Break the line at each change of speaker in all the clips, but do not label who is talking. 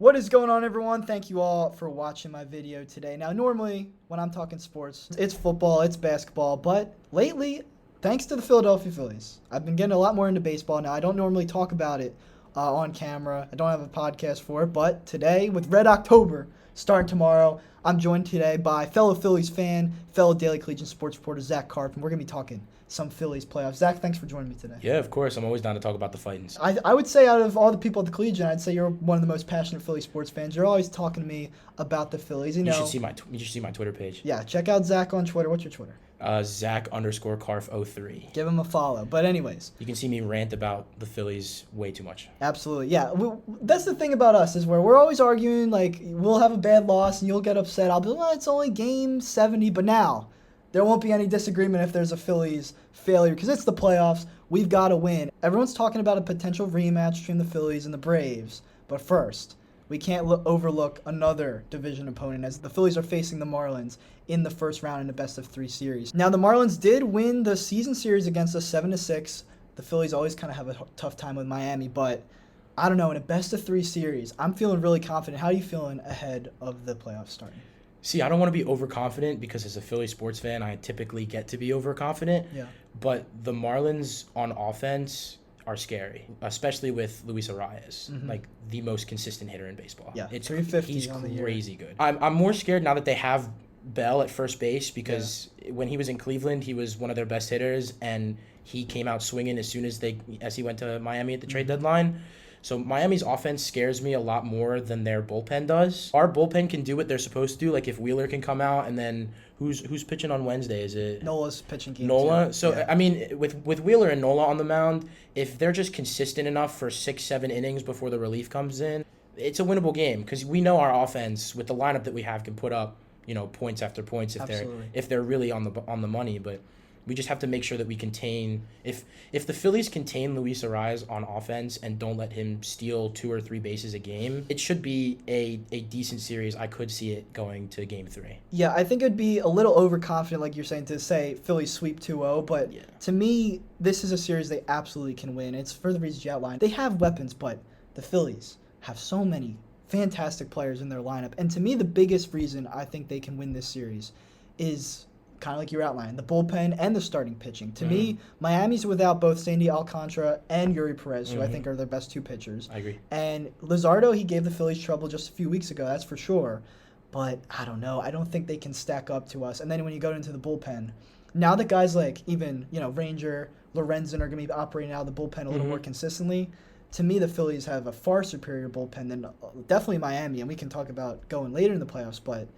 What is going on, everyone? Thank you all for watching my video today. Now, normally, when I'm talking sports, it's football, it's basketball, but lately, thanks to the Philadelphia Phillies, I've been getting a lot more into baseball now. I don't normally talk about it on camera. I don't have a podcast for it, but today, with Red October starting tomorrow, I'm joined today by fellow Phillies fan, fellow Daily Collegian sports reporter, Zach Karpf, and we're going to be talking some Phillies playoffs. Zach, thanks for joining me today.
Yeah, of course. I'm always down to talk about the Fightins.
I would say out of all the people at the Collegian, I'd say you're one of the most passionate Philly sports fans. You're always talking to me about the Phillies. You
should see my Twitter page.
Yeah, check out Zach on Twitter. What's your Twitter?
Zach_Karpf03.
Give him a follow. But anyways,
you can see me rant about the Phillies way too much.
Absolutely. Yeah, that's the thing about us is where we're always arguing. Like, we'll have a bad loss and you'll get upset. I'll be like, well, it's only game 70. But now there won't be any disagreement if there's a Phillies failure because it's the playoffs. We've got to win. Everyone's talking about a potential rematch between the Phillies and the Braves. But first, we can't overlook another division opponent as the Phillies are facing the Marlins in the first round in a best-of-3 series. Now, the Marlins did win the season series against us 7-6. The Phillies always kind of have a tough time with Miami, but I don't know, in a best-of-3 series, I'm feeling really confident. How are you feeling ahead of the playoffs starting?
See, I don't want to be overconfident because as a Philly sports fan, I typically get to be overconfident.
Yeah.
But the Marlins on offense are scary, especially with Luis Arias, like the most consistent hitter in baseball.
Yeah,
it's
350
he's
on the
crazy good. I'm more scared now that they have Bell at first base because when he was in Cleveland, he was one of their best hitters, and he came out swinging as soon as he went to Miami at the trade deadline. So Miami's offense scares me a lot more than their bullpen does. Our bullpen can do what they're supposed to do. Like if Wheeler can come out, and then who's pitching on Wednesday? Is it
Nola's pitching game?
Nola.
Too.
So
yeah.
I mean, with Wheeler and Nola on the mound, if they're just consistent enough for 6-7 innings before the relief comes in, it's a winnable game because we know our offense with the lineup that we have can put up points after points if they're really on the money, but. We just have to make sure that we contain if the Phillies contain Luis Arias on offense and don't let him steal 2 or 3 bases a game, it should be a decent series. I could see it going to game 3.
Yeah, I think it'd be a little overconfident, like you're saying, to say Phillies sweep 2-0, but to me, this is a series they absolutely can win. It's for the reasons you outlined. They have weapons, but the Phillies have so many fantastic players in their lineup. And to me, the biggest reason I think they can win this series is kind of like you outlined, the bullpen and the starting pitching. To me, Miami's without both Sandy Alcantara and Yuri Perez, who I think are their best 2 pitchers.
I agree.
And Luzardo, he gave the Phillies trouble just a few weeks ago, that's for sure. But I don't know. I don't think they can stack up to us. And then when you go into the bullpen, now that guys like even, Ranger, Lorenzen are going to be operating out of the bullpen a little more consistently, to me, the Phillies have a far superior bullpen than definitely Miami. And we can talk about going later in the playoffs, but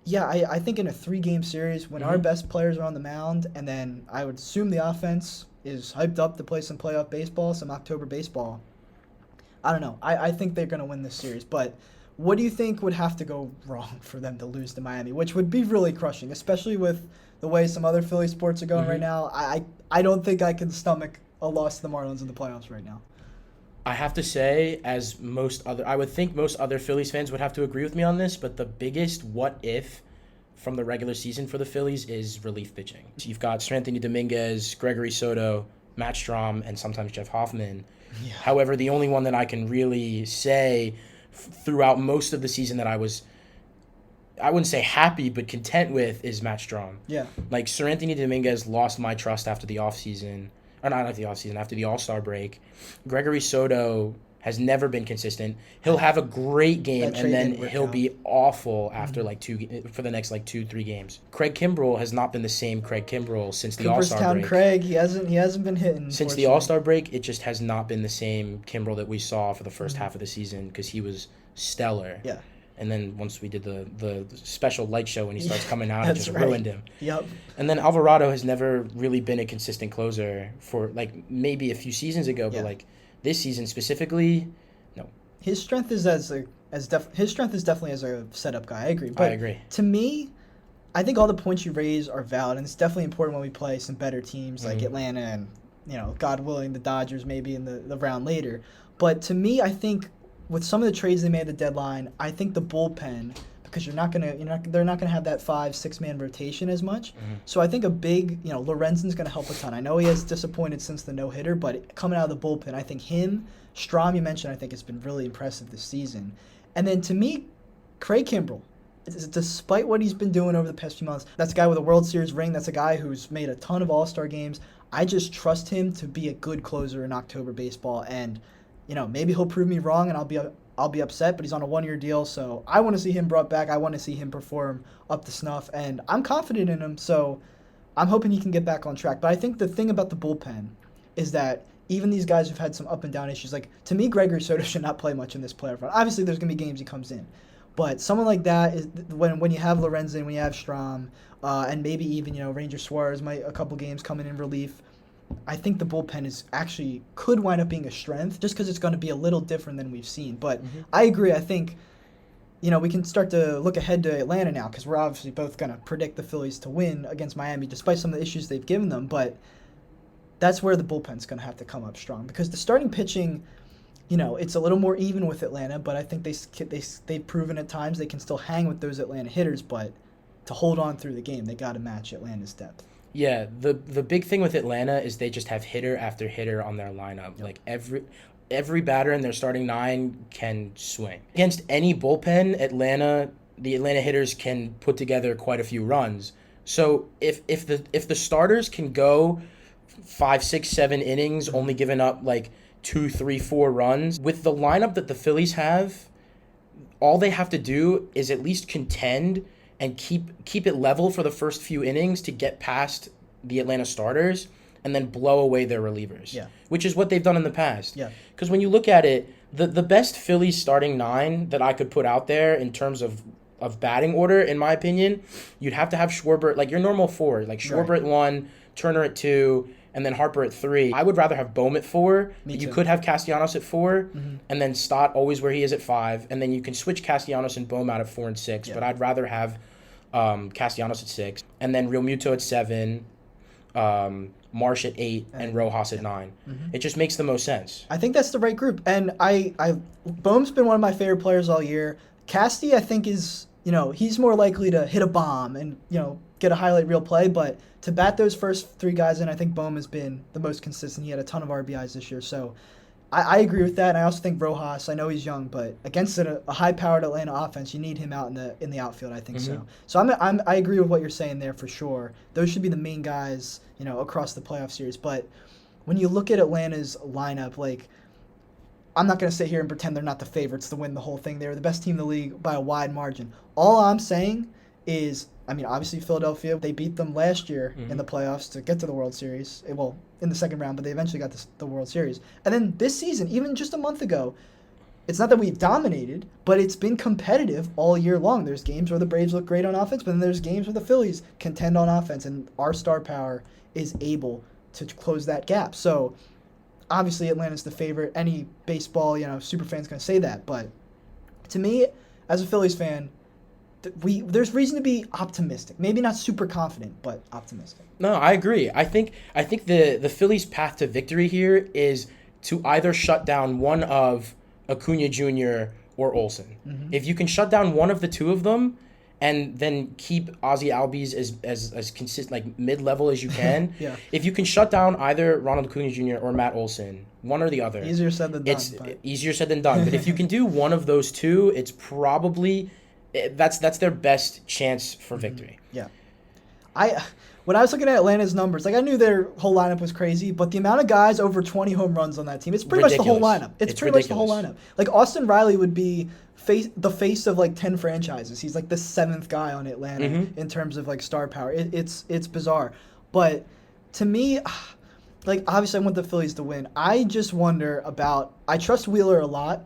yeah, I think in a 3-game series, when our best players are on the mound, and then I would assume the offense is hyped up to play some playoff baseball, some October baseball, I don't know. I think they're going to win this series. But what do you think would have to go wrong for them to lose to Miami, which would be really crushing, especially with the way some other Philly sports are going right now? I don't think I can stomach a loss to the Marlins in the playoffs right now.
I have to say, I would think most other Phillies fans would have to agree with me on this, but the biggest what if from the regular season for the Phillies is relief pitching. You've got Seranthony Dominguez, Gregory Soto, Matt Strahm, and sometimes Jeff Hoffman. Yeah. However, the only one that I can really say throughout most of the season that I wouldn't say happy, but content with is Matt Strahm.
Yeah.
Like, Seranthony Dominguez lost my trust after the offseason. Or not after the offseason, after the All-Star break. Gregory Soto has never been consistent. He'll have a great game, and then he'll be awful after for the next 2-3 games. Craig Kimbrell has not been the same Craig Kimbrell since the All-Star break.
Craig, he hasn't been hitting.
Since the All-Star break, it just has not been the same Kimbrell that we saw for the first half of the season because he was stellar.
Yeah.
And then once we did the special light show when he starts coming out, it just ruined him.
Yep.
And then Alvarado has never really been a consistent closer for maybe a few seasons ago, but this season specifically, no.
His strength is definitely as a setup guy. I agree. But
I agree.
To me, I think all the points you raise are valid, and it's definitely important when we play some better teams like Atlanta and God willing, the Dodgers maybe in the round later. But to me, I think with some of the trades they made at the deadline, I think the bullpen, because they're not gonna have that 5-6 man rotation as much. So I think a big, Lorenzen's gonna help a ton. I know he has disappointed since the no hitter, but coming out of the bullpen, I think him, Strahm, you mentioned, I think it's been really impressive this season. And then to me, Craig Kimbrell, despite what he's been doing over the past few months, that's a guy with a World Series ring. That's a guy who's made a ton of All-Star games. I just trust him to be a good closer in October baseball. And, maybe he'll prove me wrong and I'll be upset, but he's on a 1-year deal. So I want to see him brought back. I want to see him perform up to snuff. And I'm confident in him. So I'm hoping he can get back on track. But I think the thing about the bullpen is that even these guys who've had some up and down issues, like, to me, Gregory Soto should not play much in this playoff run. Obviously, there's going to be games he comes in. But someone like that, is when you have Lorenzen, when you have Strahm, and maybe even, Ranger Suarez might a couple games coming in relief, I think the bullpen could wind up being a strength just because it's going to be a little different than we've seen. But I agree. I think, we can start to look ahead to Atlanta now because we're obviously both going to predict the Phillies to win against Miami despite some of the issues they've given them. But that's where the bullpen's going to have to come up strong because the starting pitching, it's a little more even with Atlanta, but I think they've proven at times they can still hang with those Atlanta hitters, but to hold on through the game, they got to match Atlanta's depth.
Yeah, the big thing with Atlanta is they just have hitter after hitter on their lineup. Yep. Like every batter in their starting 9 can swing. Against any bullpen, the Atlanta hitters can put together quite a few runs. So if the starters can go 5, 6, 7 innings, only giving up like 2, 3, 4 runs, with the lineup that the Phillies have, all they have to do is at least contend and keep it level for the first few innings to get past the Atlanta starters and then blow away their relievers.
Yeah.
Which is what they've done in the past.
Yeah.
Because when you look at it, the best Phillies starting 9 that I could put out there in terms of batting order, in my opinion, you'd have to have Schwarber, like your normal 4, like Schwarber at 1, Turner at 2, and then Harper at 3. I would rather have Bohm at 4. You could have Castellanos at 4, and then Stott always where he is at 5, and then you can switch Castellanos and Bohm out at 4 and 6. Yeah. But I'd rather have Castellanos at 6, and then Real Muto at 7, Marsh at 8, and Rojas at 9. It just makes the most sense.
I think that's the right group, and Bohm's been one of my favorite players all year. Casty, I think, is he's more likely to hit a bomb and get a highlight reel play, but to bat those first 3 guys in, I think Bohm has been the most consistent. He had a ton of RBIs this year, so I agree with that. And I also think Rojas, I know he's young, but against a high-powered Atlanta offense, you need him out in the outfield. I think so. So I agree with what you're saying there for sure. Those should be the main guys, across the playoff series. But when you look at Atlanta's lineup, like, I'm not going to sit here and pretend they're not the favorites to win the whole thing. They're the best team in the league by a wide margin. All I'm saying is, obviously Philadelphia, they beat them last year in the playoffs to get to the World Series. Well, in the second round, but they eventually got the World Series. And then this season, even just a month ago, it's not that we dominated, but it's been competitive all year long. There's games where the Braves look great on offense, but then there's games where the Phillies contend on offense, and our star power is able to close that gap. So obviously Atlanta's the favorite. Any baseball, super fan's going to say that. But to me, as a Phillies fan, there's reason to be optimistic. Maybe not super confident, but optimistic.
No, I agree. I think the Phillies' path to victory here is to either shut down one of Acuna Jr. or Olsen. If you can shut down one of the two of them, and then keep Ozzie Albies as consistent, like mid-level as you can.
Yeah.
If you can shut down either Ronald Acuna Jr. or Matt Olson, one or the other.
Easier said than done.
It's easier said than done. But if you can do one of those two, it's probably that's their best chance for victory.
Yeah. When I was looking at Atlanta's numbers, like, I knew their whole lineup was crazy, but the amount of guys over 20 home runs on that team, it's pretty much the whole lineup. It's pretty much the whole lineup. Like, Austin Riley would be the face of like 10 franchises. He's like the 7th guy on Atlanta in terms of like star power. It's bizarre. But to me, like, obviously I want the Phillies to win. I just wonder I trust Wheeler a lot.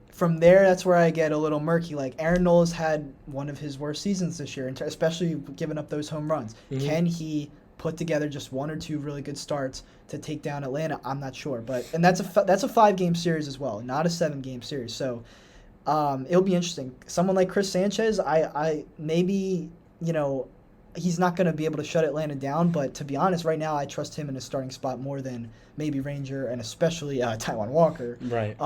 From there, that's where I get a little murky. Like, Aaron Nola had one of his worst seasons this year, especially giving up those home runs. Can he put together just 1 or 2 really good starts to take down Atlanta? I'm not sure. And that's a 5-game series as well, not a 7-game series. So it'll be interesting. Someone like Chris Sanchez, I maybe, he's not going to be able to shut Atlanta down. But to be honest, right now I trust him in a starting spot more than maybe Ranger and especially Taijuan Walker.
Right.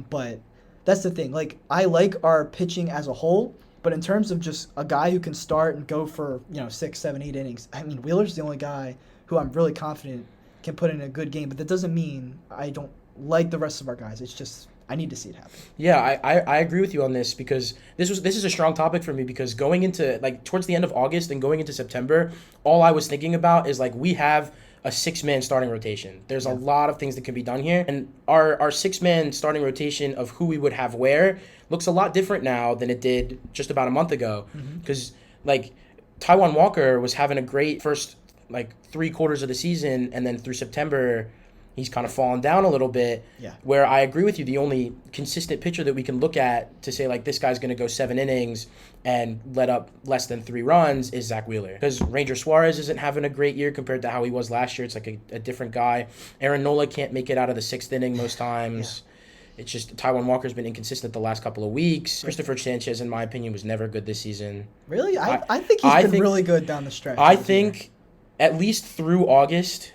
But that's the thing. Like, I like our pitching as a whole, but in terms of just a guy who can start and go for 6, 7, 8 innings, Wheeler's the only guy who I'm really confident can put in a good game. But that doesn't mean I don't like the rest of our guys. It's just I need to see it happen.
Yeah, I agree with you on this because this is a strong topic for me because going into like towards the end of August and going into September, all I was thinking about is like we have a 6-man starting rotation. There's a lot of things that can be done here, and our 6-man starting rotation of who we would have where looks a lot different now than it did just about a month ago. Because like Taijuan Walker was having a great first like 3 quarters of the season, and then through September he's kind of fallen down a little bit.
Yeah.
Where I agree with you, the only consistent pitcher that we can look at to say like this guy's going to go 7 innings and let up less than 3 runs is Zach Wheeler. Because Ranger Suarez isn't having a great year compared to how he was last year. It's like a different guy. Aaron Nola can't make it out of the 6th inning most times. It's just Taijuan Walker's been inconsistent the last couple of weeks. Christopher Sanchez, in my opinion, was never good this season.
Really? I think he's been really good down the stretch.
I think at least through August,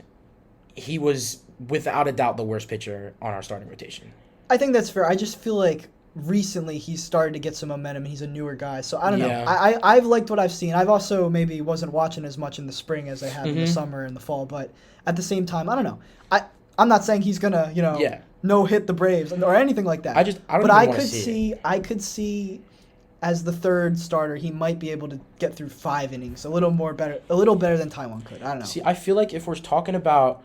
he was without a doubt the worst pitcher on our starting rotation.
I think that's fair. I just feel like recently he's started to get some momentum. He's a newer guy, so I don't know. I've liked what I've seen. I've also maybe wasn't watching as much in the spring as I have in the summer and the fall, but at the same time, I don't know. I'm not saying he's gonna no hit the Braves or anything like that. I could see as the third starter, he might be able to get through 5 innings, a little better than Taijuan could. I don't know.
See, I feel like if we're talking about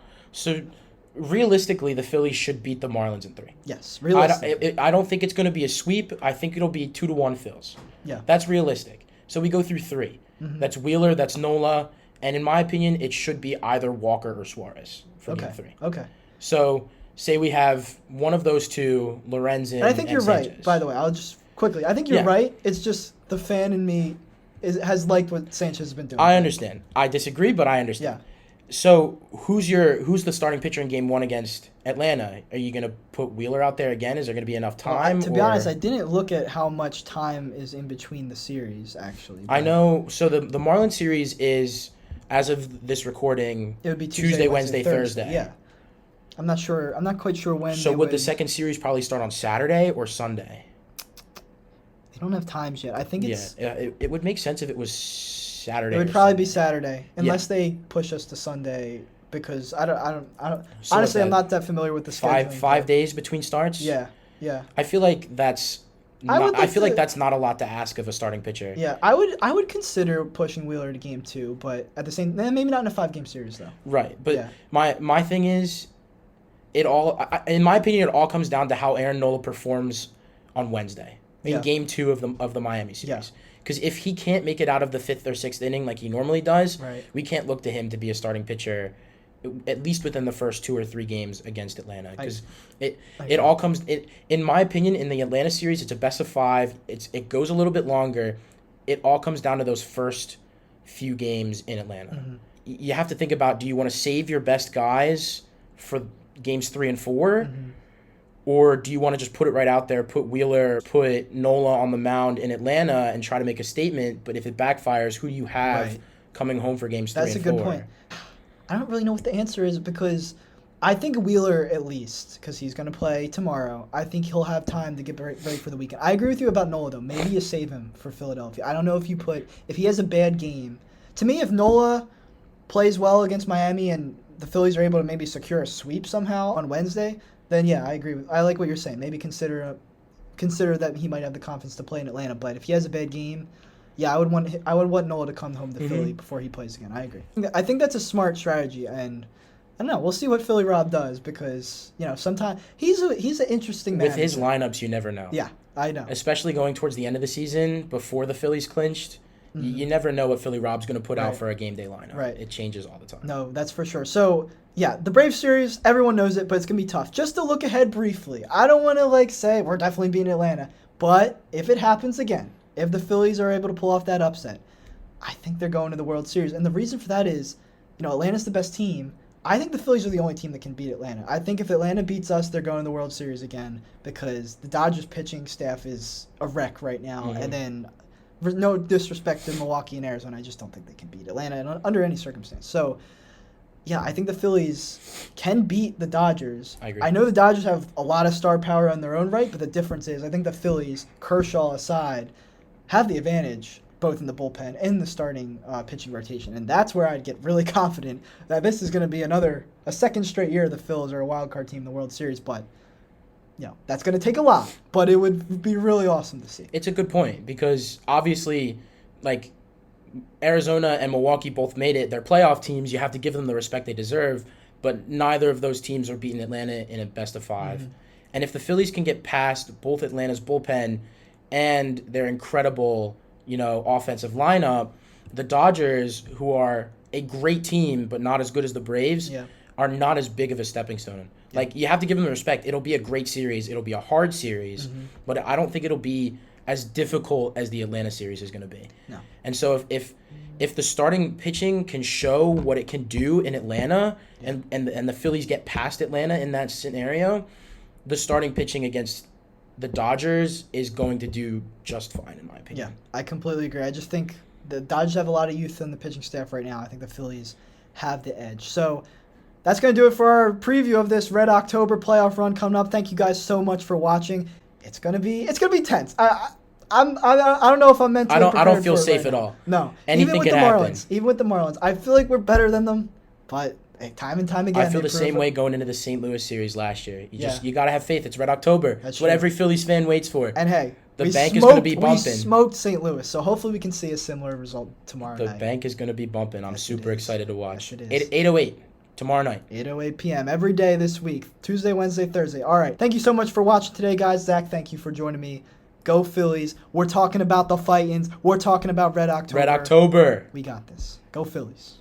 realistically, the Phillies should beat the Marlins in 3.
Yes, realistically.
I don't think it's going to be a sweep. I think it'll be 2-1 Phils.
Yeah.
That's realistic. So we go through 3. That's Wheeler, that's Nola, and in my opinion, it should be either Walker or Suarez for game 3.
Okay.
So say we have one of those two, Lorenzen and
I think you're
Sanchez.
right, by the way. I'll just quickly. I think you're right. It's just the fan in me has liked what Sanchez has been doing.
I understand. I disagree, but I understand.
Yeah.
So who's the starting pitcher in game 1 against Atlanta? Are you going to put Wheeler out there again? Is there going to be enough time?
To be honest, I didn't look at how much time is in between the series, actually.
I know. So the Marlins series is, as of this recording,
it would be
Tuesday, Wednesday, Thursday.
Yeah. I'm not sure. I'm not quite sure when.
So would the second series probably start on Saturday or Sunday?
They don't have times yet. I think it's.
Yeah, it would make sense if it was Saturday.
It would probably be Saturday, unless they push us to Sunday. Because I don't.
So
honestly, I'm not that familiar with the scheduling.
Five days between starts.
Yeah.
I feel like that's. That's not a lot to ask of a starting pitcher.
Yeah, I would consider pushing Wheeler to game 2, but at the same, maybe not in a 5-game series though.
Right, but my thing is, in my opinion, it all comes down to how Aaron Nola performs on Wednesday in game 2 of the Miami series. Because if he can't make it out of the 5th or 6th inning like he normally does, we can't look to him to be a starting pitcher, at least within the first 2 or 3 games against Atlanta. Because it all comes, in my opinion, in the Atlanta series, it's a best of 5. It goes a little bit longer. It all comes down to those first few games in Atlanta. You have to think about, do you want to save your best guys for games 3 and 4? Or do you want to just put it right out there, put Wheeler, put Nola on the mound in Atlanta and try to make a statement? But if it backfires, who do you have coming home for games 3 and 4?
That's a good point. I don't really know what the answer is because I think Wheeler, at least, because he's going to play tomorrow, I think he'll have time to get ready for the weekend. I agree with you about Nola, though. Maybe you save him for Philadelphia. I don't know if he has a bad game. To me, if Nola plays well against Miami and the Phillies are able to maybe secure a sweep somehow on Wednesday, then yeah, I agree. I like what you're saying. Maybe consider that he might have the confidence to play in Atlanta. But if he has a bad game, yeah, I would want Nola to come home to Philly before he plays again. I agree. I think that's a smart strategy, and I don't know. We'll see what Philly Rob does because sometimes he's an interesting man.
With his lineups, you never know.
Yeah, I know.
Especially going towards the end of the season before the Phillies clinched. You never know what Philly Rob's going to put out for a game day lineup.
Right.
It changes all the time.
No, that's for sure. So, yeah, the Braves series, everyone knows it, but it's going to be tough. Just to look ahead briefly, I don't want to, say we're definitely beating Atlanta, but if it happens again, if the Phillies are able to pull off that upset, I think they're going to the World Series. And the reason for that is, Atlanta's the best team. I think the Phillies are the only team that can beat Atlanta. I think if Atlanta beats us, they're going to the World Series again because the Dodgers pitching staff is a wreck right now. And then, no disrespect to Milwaukee and Arizona, I just don't think they can beat Atlanta under any circumstance. So, yeah, I think the Phillies can beat the Dodgers.
I agree.
I know the Dodgers have a lot of star power on their own right, but the difference is I think the Phillies, Kershaw aside, have the advantage both in the bullpen and the starting pitching rotation. And that's where I'd get really confident that this is going to be a second straight year the Phillies are a wild card team in the World Series. But, That's going to take a lot, but it would be really awesome to see.
It's a good point because obviously, like, Arizona and Milwaukee both made it. They're playoff teams. You have to give them the respect they deserve, but neither of those teams are beating Atlanta in a best of 5.
Mm-hmm.
And if the Phillies can get past both Atlanta's bullpen and their incredible, offensive lineup, the Dodgers, who are a great team but not as good as the Braves, are not as big of a stepping stone. Like, you have to give them the respect. It'll be a great series. It'll be a hard series, but I don't think it'll be as difficult as the Atlanta series is going to be.
No.
And so if the starting pitching can show what it can do in Atlanta and the Phillies get past Atlanta in that scenario, the starting pitching against the Dodgers is going to do just fine, in my opinion.
Yeah, I completely agree. I just think the Dodgers have a lot of youth in the pitching staff right now. I think the Phillies have the edge. So that's going to do it for our preview of this Red October playoff run coming up. Thank you guys so much for watching. It's gonna be tense. I don't know if I'm mentally prepared.
I don't feel
for it
safe
right
at
now.
all.
No,
Anything
even with
can
the
happen.
Marlins, even with the Marlins, I feel like we're better than them. But hey, time and time again,
I feel
they
the same
prove
way
it.
going into the St. Louis series last year.
Yeah.
You gotta have faith. It's Red October.
That's
what
true.
every Phillies fan waits for.
And hey,
The
we
bank is gonna
smoked-
be
We
bumping.
smoked St. Louis, so hopefully we can see a similar result tomorrow
The
night.
bank is gonna be bumping. I'm
Yes, it
super
is.
excited to watch.
Yes, it is.
8:08 tomorrow night.
8:08 p.m. every day this week, Tuesday, Wednesday, Thursday. All right. Thank you so much for watching today, guys. Zach, thank you for joining me. Go Phillies. We're talking about the Fightins. We're talking about Red October.
Red October.
We got this. Go Phillies.